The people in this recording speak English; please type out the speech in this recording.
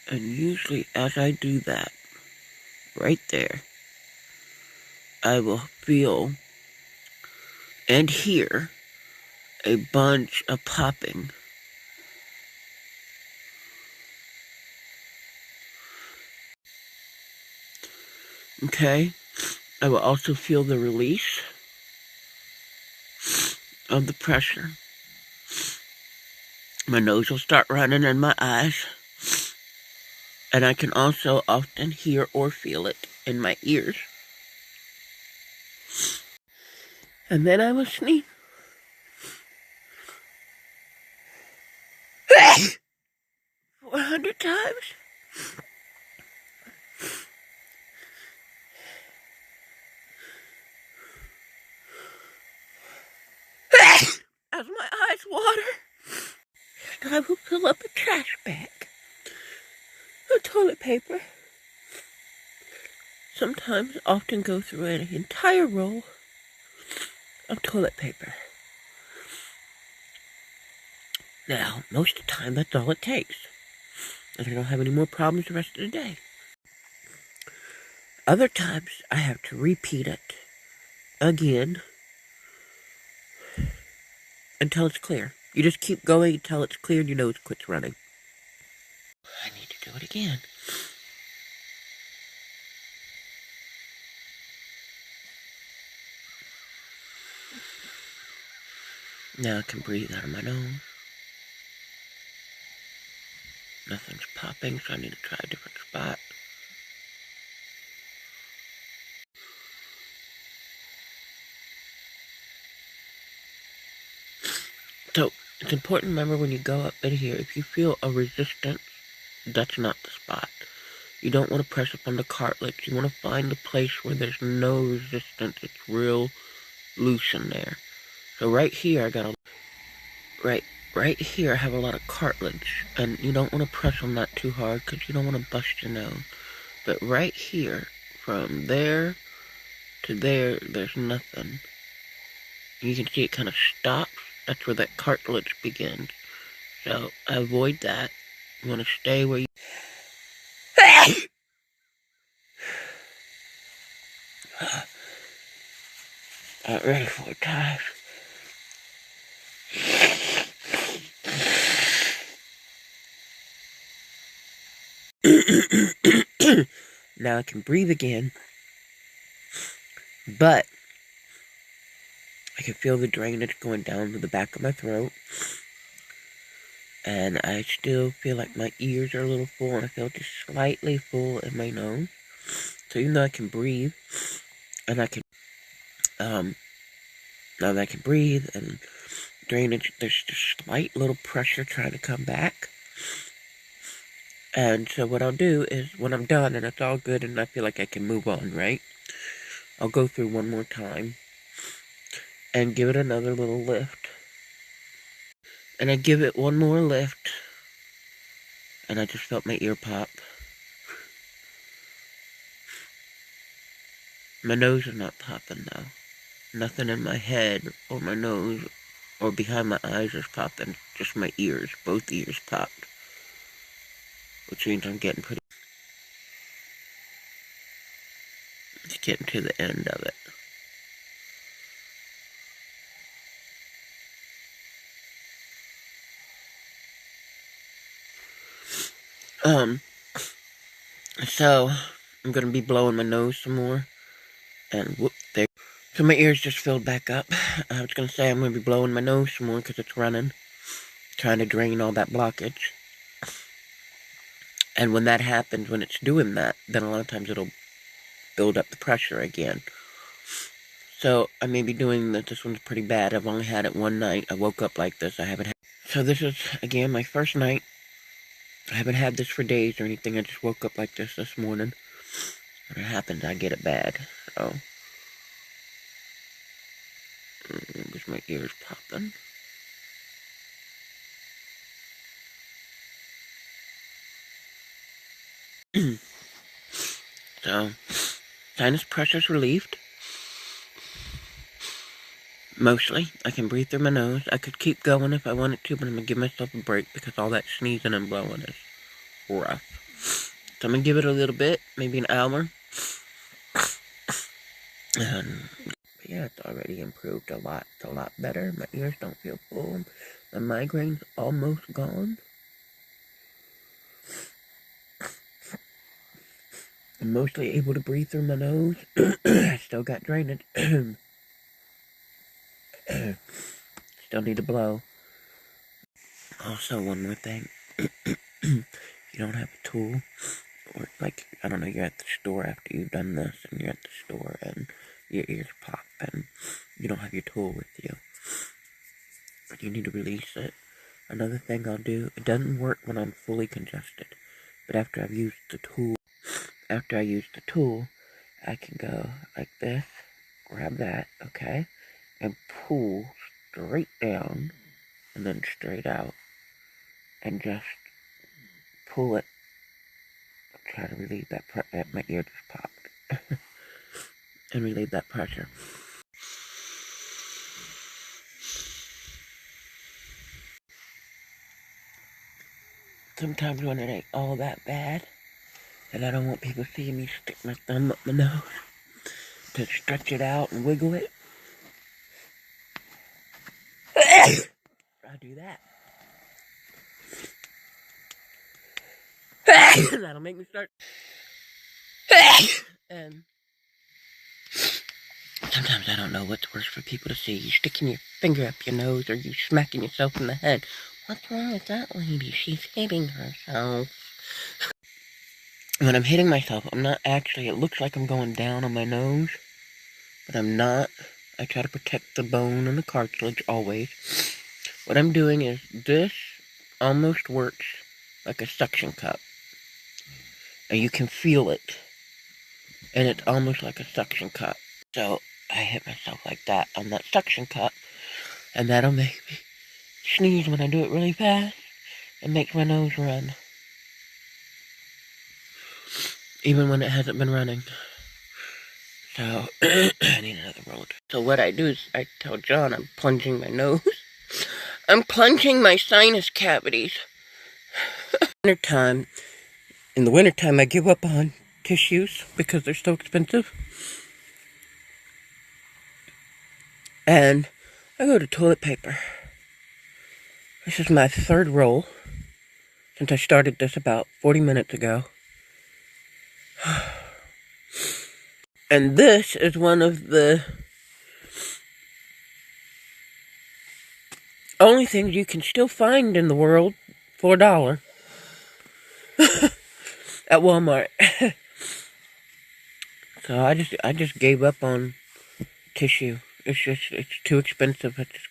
And usually as I do that, right there, I will feel and hear a bunch of popping. Okay? I will also feel the release of the pressure. My nose will start running and my eyes. And I can also often hear or feel it in my ears. And then I will sneeze. 400 times. As my eyes water, and I will fill up a trash bag of toilet paper. Sometimes often go through an entire roll of toilet paper. Now, most of the time, that's all it takes. And I don't have any more problems the rest of the day. Other times, I have to repeat it again until it's clear. You just keep going until it's clear and your nose quits running. I need to do it again. Now I can breathe out of my nose. Nothing's popping, so I need to try a different spot. So, it's important to remember when you go up in here, if you feel a resistance, that's not the spot. You don't want to press up on the cartilage. You want to find the place where there's no resistance. It's real loose in there. So right here, I got a... Right here, I have a lot of cartilage. And you don't want to press on that too hard because you don't want to bust your nose. But right here, from there to there, there's nothing. You can see it kind of stops. That's where that cartilage begins. So, avoid that. You want to stay where you... Not ready for it, guys. Now I can breathe again. But I can feel the drainage going down to the back of my throat. And I still feel like my ears are a little full, and I feel just slightly full in my nose. So even though I can breathe, and I can, now that I can breathe and drainage, there's just slight little pressure trying to come back. And so what I'll do is, when I'm done and it's all good and I feel like I can move on, right? I'll go through one more time and give it another little lift. And I give it one more lift, and I just felt my ear pop. My nose is not popping though. Nothing in my head or my nose or behind my eyes is popping. Just my ears. Both ears popped. Which means I'm getting pretty... It's getting to the end of it. So, I'm gonna be blowing my nose some more. And whoop, there. So my ears just filled back up. I was gonna say I'm gonna be blowing my nose some more because it's running. Trying to drain all that blockage. And when that happens, when it's doing that, then a lot of times it'll build up the pressure again. So, I may be doing that. This one's pretty bad. I've only had it one night. I woke up like this. I haven't had... So this is, again, my first night. I haven't had this for days or anything. I just woke up like this morning. When it happens, I get it bad. So... Because my ears popping. So, sinus pressure's relieved. Mostly. I can breathe through my nose. I could keep going if I wanted to, but I'm going to give myself a break because all that sneezing and blowing is rough. So I'm going to give it a little bit, maybe an hour. And yeah, it's already improved a lot. It's a lot better. My ears don't feel full. My migraine's almost gone. I'm mostly able to breathe through my nose. I still got drainage. Still need to blow. Also, one more thing. You don't have a tool, or like, I don't know, you're at the store after you've done this, and you're at the store, and your ears pop, and you don't have your tool with you. You need to release it. Another thing I'll do, it doesn't work when I'm fully congested, but after I use the tool, I can go like this, grab that, okay, and pull straight down, and then straight out, and just pull it. Try to relieve that pressure. My ear just popped. And relieve that pressure. Sometimes when it ain't all that bad, and I don't want people seeing me stick my thumb up my nose to stretch it out and wiggle it, I do that. That'll make me start. And sometimes I don't know what's worse for people to see. You sticking your finger up your nose, or you smacking yourself in the head. What's wrong with that lady? She's hitting herself. When I'm hitting myself, I'm not actually, it looks like I'm going down on my nose, but I'm not. I try to protect the bone and the cartilage always. What I'm doing is, this almost works like a suction cup. And you can feel it. And it's almost like a suction cup. So I hit myself like that on that suction cup, and that'll make me sneeze when I do it really fast. It makes my nose run. Even when it hasn't been running. So, I need another roll. So what I do is, I tell John I'm plunging my nose. I'm plunging my sinus cavities. In the wintertime, I give up on tissues because they're so expensive. And I go to toilet paper. This is my third roll since I started this about 40 minutes ago. And this is one of the only things you can still find in the world for $1 at Walmart. So I just gave up on tissue. It's too expensive. It's